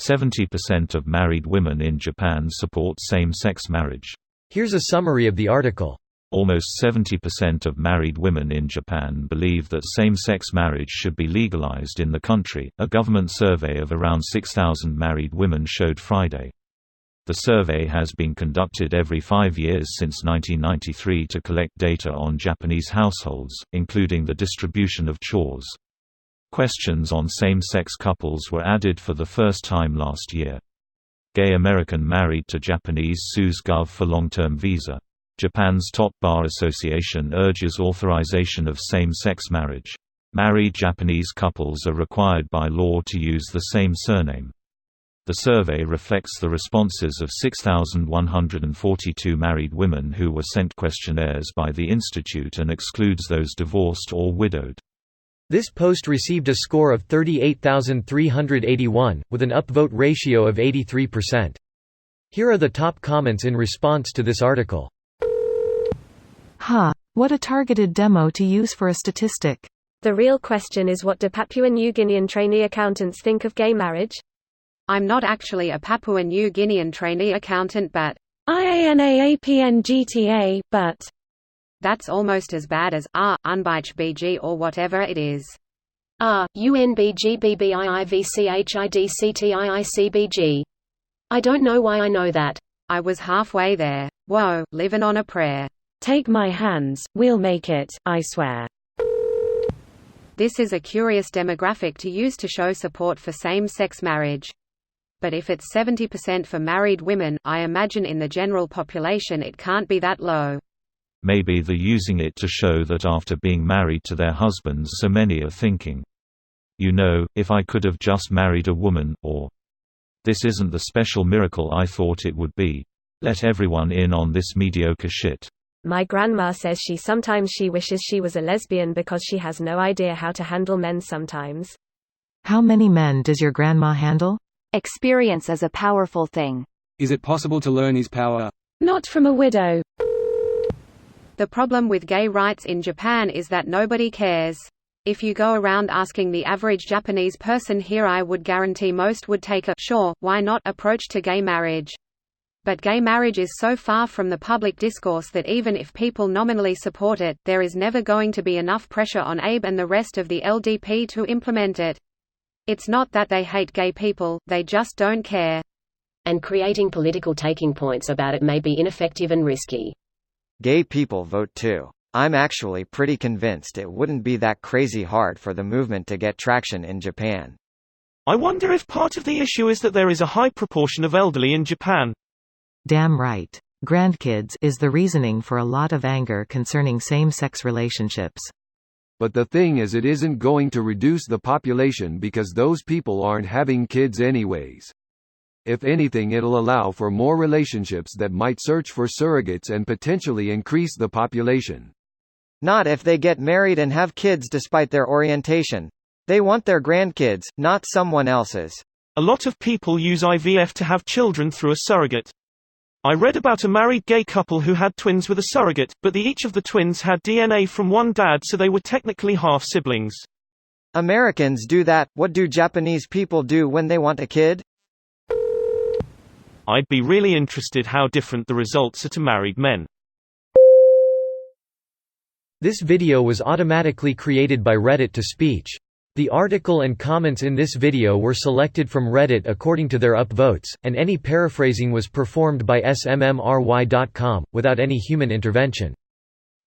70% of married women in Japan support same-sex marriage. Here's a summary of the article. Almost 70% of married women in Japan believe that same-sex marriage should be legalized in the country, a government survey of around 6,000 married women showed Friday. The survey has been conducted every 5 years since 1993 to collect data on Japanese households, including the distribution of chores. Questions on same-sex couples were added for the first time last year. Gay American married to Japanese sues Gov for long-term visa. Japan's top bar association urges authorization of same-sex marriage. Married Japanese couples are required by law to use the same surname. The survey reflects the responses of 6,142 married women who were sent questionnaires by the institute and excludes those divorced or widowed. This post received a score of 38,381, with an upvote ratio of 83%. Here are the top comments in response to this article. What a targeted demo to use for a statistic. The real question is, what do Papua New Guinean trainee accountants think of gay marriage? I'm not actually a Papua New Guinean trainee accountant, but IANAAPNGTA, but that's almost as bad as Unbich BG or whatever it is. UNBGBBIIVCHIDCTIICBG. I don't know why I know that. I was halfway there. Whoa, living on a prayer. Take my hands, we'll make it, I swear. This is a curious demographic to use to show support for same-sex marriage. But if it's 70% for married women, I imagine in the general population it can't be that low. Maybe they're using it to show that after being married to their husbands, so many are thinking, if I could have just married a woman, or this isn't the special miracle I thought it would be. Let everyone in on this mediocre shit. My grandma says sometimes she wishes she was a lesbian because she has no idea how to handle men sometimes. How many men does your grandma handle? Experience is a powerful thing. Is it possible to learn his power? Not from a widow. The problem with gay rights in Japan is that nobody cares. If you go around asking the average Japanese person here, I would guarantee most would take a "sure, why not" approach to gay marriage. But gay marriage is so far from the public discourse that even if people nominally support it, there is never going to be enough pressure on Abe and the rest of the LDP to implement it. It's not that they hate gay people, they just don't care. And creating political taking points about it may be ineffective and risky. Gay people vote too. I'm actually pretty convinced it wouldn't be that crazy hard for the movement to get traction in Japan. I wonder if part of the issue is that there is a high proportion of elderly in Japan. Damn right. Grandkids is the reasoning for a lot of anger concerning same-sex relationships. But the thing is, it isn't going to reduce the population because those people aren't having kids anyways. If anything, it'll allow for more relationships that might search for surrogates and potentially increase the population. Not if they get married and have kids despite their orientation. They want their grandkids, not someone else's. A lot of people use IVF to have children through a surrogate. I read about a married gay couple who had twins with a surrogate, but each of the twins had DNA from one dad, so they were technically half-siblings. Americans do that. What do Japanese people do when they want a kid? I'd be really interested how different the results are to married men. This video was automatically created by Reddit to speech. The article and comments in this video were selected from Reddit according to their upvotes, and any paraphrasing was performed by smmry.com, without any human intervention.